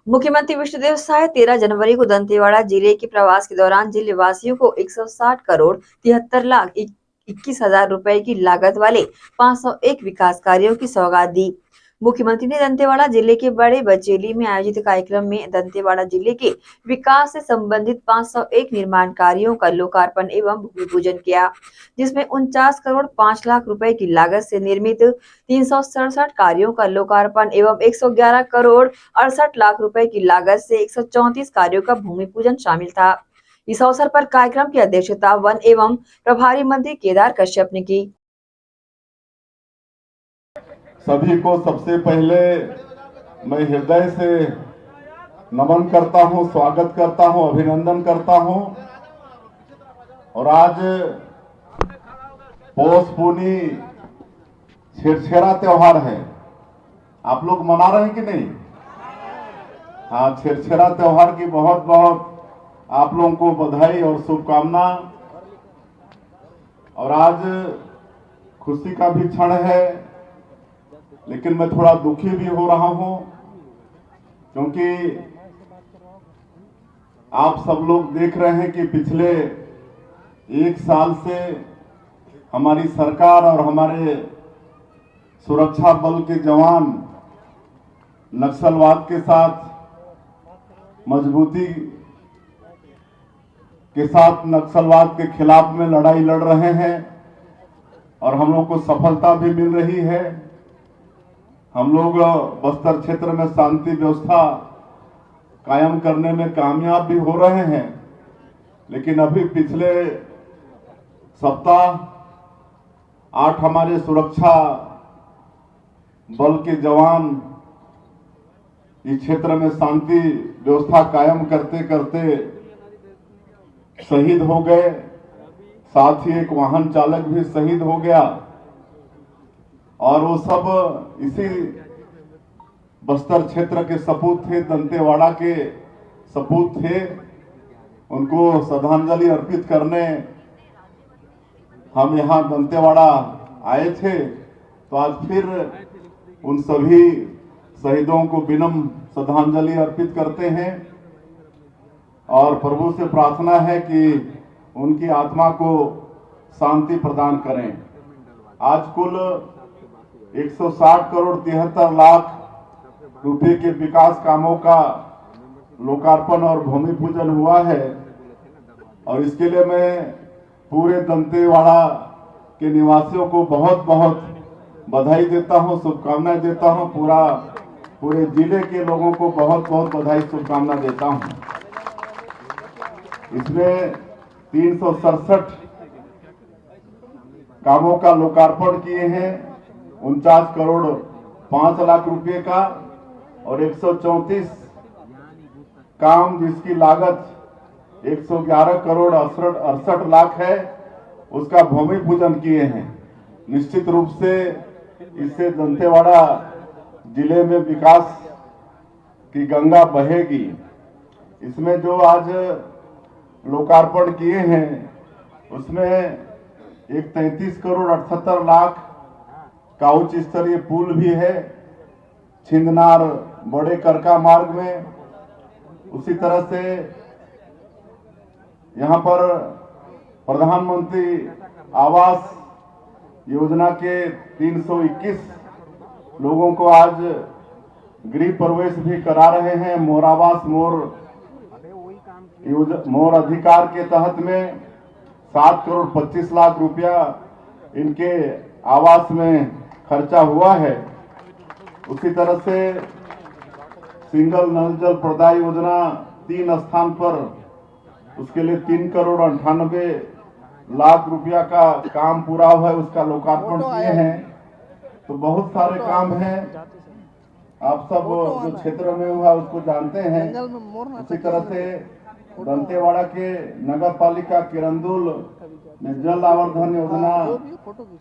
मुख्यमंत्री विष्णुदेव साय 13 जनवरी को दंतेवाड़ा जिले के प्रवास के दौरान जिले वासियों को 160 करोड़ 73 लाख 21,000 रुपए की लागत वाले 501 विकास कार्यों की सौगात दी। मुख्यमंत्री ने दंतेवाड़ा जिले के बड़े बचेली में आयोजित कार्यक्रम में दंतेवाड़ा जिले के विकास से संबंधित 501 निर्माण कार्यों का लोकार्पण एवं भूमि पूजन किया, जिसमें 49 करोड़ 5 लाख रुपए की लागत से निर्मित 367 कार्यों का लोकार्पण एवं 111 करोड़ 68 लाख रुपए की लागत से 134 कार्यों का भूमि पूजन शामिल था। इस अवसर पर कार्यक्रम की अध्यक्षता वन एवं प्रभारी मंत्री केदार कश्यप ने की। सभी को सबसे पहले मैं हृदय से नमन करता हूं, स्वागत करता हूं, अभिनंदन करता हूं। और आज पौष पूर्णी छेरछेरा त्योहार है। आप लोग मना रहे हैं कि नहीं? हाँ, छेरछेरा त्योहार की बहुत बहुत आप लोगों को बधाई और शुभकामना। और आज खुशी का भी क्षण है, लेकिन मैं थोड़ा दुखी भी हो रहा हूं, क्योंकि आप सब लोग देख रहे हैं कि पिछले एक साल से हमारी सरकार और हमारे सुरक्षा बल के जवान नक्सलवाद के साथ मजबूती के साथ नक्सलवाद के खिलाफ में लड़ाई लड़ रहे हैं और हम लोग को सफलता भी मिल रही है। हम लोग बस्तर क्षेत्र में शांति व्यवस्था कायम करने में कामयाब भी हो रहे हैं, लेकिन अभी पिछले सप्ताह 8 हमारे सुरक्षा बल के जवान इस क्षेत्र में शांति व्यवस्था कायम करते करते शहीद हो गए। साथ ही एक वाहन चालक भी शहीद हो गया और वो सब इसी बस्तर क्षेत्र के सपूत थे, दंतेवाड़ा के सपूत थे। उनको श्रद्धांजलि अर्पित करने हम यहाँ दंतेवाड़ा आए थे। तो आज फिर उन सभी शहीदों को विनम्र श्रद्धांजलि अर्पित करते हैं और प्रभु से प्रार्थना है कि उनकी आत्मा को शांति प्रदान करें। आज कुल 160 करोड़ 73 लाख रुपए के विकास कामों का लोकार्पण और भूमि पूजन हुआ है और इसके लिए मैं पूरे दंतेवाड़ा के निवासियों को बहुत बहुत बधाई देता हूं, शुभकामनाएं देता हूं। पूरे जिले के लोगों को बहुत बहुत बधाई शुभकामना देता हूं। इसमें 367 कामों का लोकार्पण किए हैं, 49 करोड़ 5 लाख रुपए का और 134 काम जिसकी लागत 111 करोड़ 68 लाख है, उसका भूमि पूजन किए हैं। निश्चित रूप से इससे दंतेवाड़ा जिले में विकास की गंगा बहेगी। इसमें जो आज लोकार्पण किए हैं उसमें एक 33 करोड़ 78 लाख का उच्च स्तरीय पुल भी है छिंदनार बड़े करका मार्ग में। उसी तरह से यहाँ पर प्रधानमंत्री आवास योजना के 321 लोगों को आज गृह प्रवेश भी करा रहे हैं। मोर आवास मोर अधिकार के तहत में 7 करोड़ 25 लाख रुपया इनके आवास में खर्चा हुआ है। उसी तरह से सिंगल नल जल प्रदाय योजना 3 स्थान पर उसके लिए 3 करोड़ 98 लाख रुपया का काम पूरा हुआ है, उसका लोकार्पण किए हैं। तो बहुत सारे काम हैं, आप सब जो क्षेत्र में हुआ उसको जानते हैं। उसी तरह से दंतेवाड़ा के नगर पालिका किरंदुल में जल आवर्धन योजना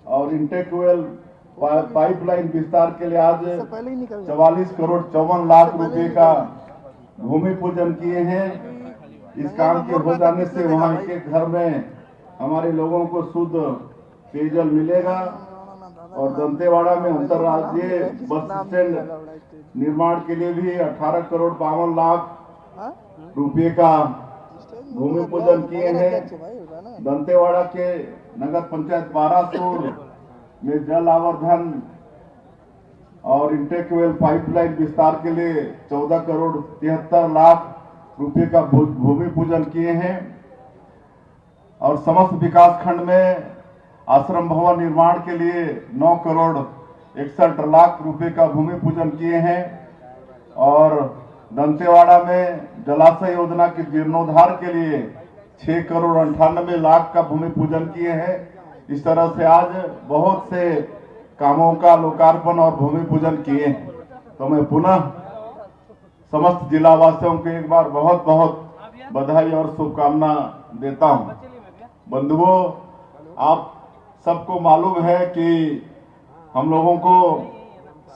और इंटेक्वेल पाइपलाइन विस्तार के लिए आज 44 करोड़ 54 लाख रुपए का भूमि पूजन किए हैं। इस काम के हो जाने से वहाँ के घर में हमारे लोगों को शुद्ध पेयजल मिलेगा और दंतेवाड़ा में अंतर्राज्यीय बस स्टैंड निर्माण के लिए भी 18 करोड़ 52 लाख रुपए का भूमि पूजन किए हैं। दंतेवाड़ा के नगर पंचायत बारासूर में जल आवर्धन और इंटेक्वेल पाइपलाइन विस्तार के लिए 14 करोड़ 73 लाख रुपए का भूमि पूजन किए हैं और समस्त विकास खंड में आश्रम भवन निर्माण के लिए 9 करोड़ 61 लाख रुपए का भूमि पूजन किए हैं और दंतेवाड़ा में जलाशय योजना के जीर्णोद्धार के लिए 6 करोड़ 98 लाख का भूमि पूजन किए हैं। इस तरह से आज बहुत से कामों का लोकार्पण और भूमि पूजन किए हैं। तो मैं पुनः समस्त जिला वासियों को एक बार बहुत बहुत बधाई और शुभकामना देता हूं। बंधुओं, आप सबको मालूम है कि हम लोगों को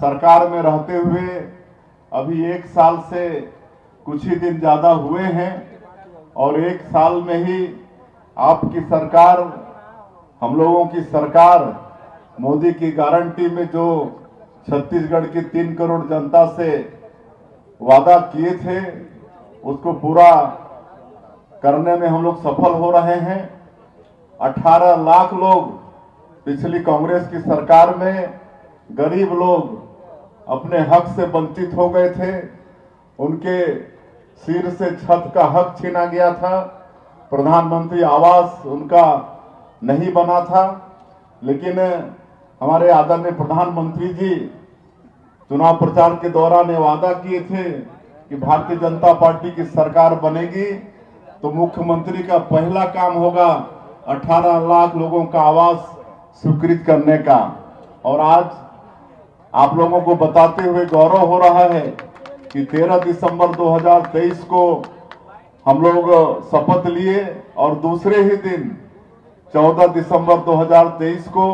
सरकार में रहते हुए अभी 1 साल से कुछ ही दिन ज्यादा हुए हैं और 1 साल में ही आपकी सरकार, हम लोगों की सरकार मोदी की गारंटी में जो छत्तीसगढ़ की 3 करोड़ जनता से वादा किए थे उसको पूरा करने में हम लोग सफल हो रहे हैं। 18 लाख लोग पिछली कांग्रेस की सरकार में, गरीब लोग अपने हक से वंचित हो गए थे, उनके सिर से छत का हक छीना गया था, प्रधानमंत्री आवास उनका नहीं बना था। लेकिन हमारे आदरणीय प्रधानमंत्री जी चुनाव प्रचार के दौरान ये वादा किए थे कि भारतीय जनता पार्टी की सरकार बनेगी तो मुख्यमंत्री का पहला काम होगा 18 लाख लोगों का आवास स्वीकृत करने का। और आज आप लोगों को बताते हुए गौरव हो रहा है कि 13 दिसंबर 2023 को हम लोग शपथ लिए और दूसरे ही दिन 14 दिसंबर 2023 को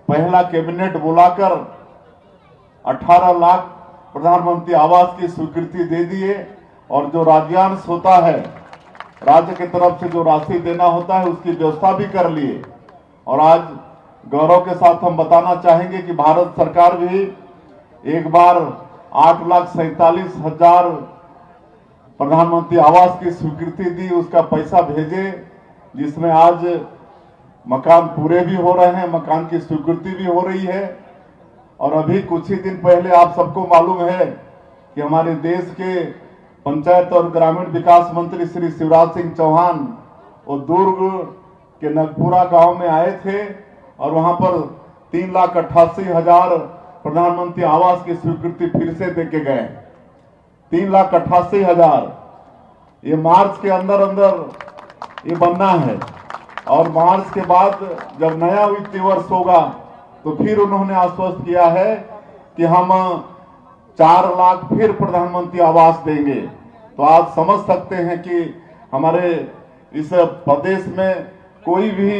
पहला कैबिनेट बुलाकर 18 लाख प्रधानमंत्री आवास की स्वीकृति दे दिए और जो राज्यांश होता है, राज्य की तरफ से जो राशि देना होता है उसकी व्यवस्था भी कर लिए। और आज गौरव के साथ हम बताना चाहेंगे कि भारत सरकार भी एक बार 8,47,000 प्रधानमंत्री आवास की स्वीकृति दी, उसका पैसा भेजे, जिसमें आज मकान पूरे भी हो रहे हैं, मकान की स्वीकृति भी हो रही है। और अभी कुछ ही दिन पहले आप सबको मालूम है कि हमारे देश के पंचायत और ग्रामीण विकास मंत्री श्री शिवराज सिंह चौहान वो दुर्ग के नगपुरा गांव में आए थे और वहां पर 3,88,000 प्रधानमंत्री आवास की स्वीकृति फिर से देके गए। 3,88,000 ये मार्च के अंदर अंदर ये बनना है और मार्च के बाद जब नया वित्तीय वर्ष होगा तो फिर उन्होंने आश्वस्त किया है कि हम 4 लाख फिर प्रधानमंत्री आवास देंगे। तो आप समझ सकते हैं कि हमारे इस प्रदेश में कोई भी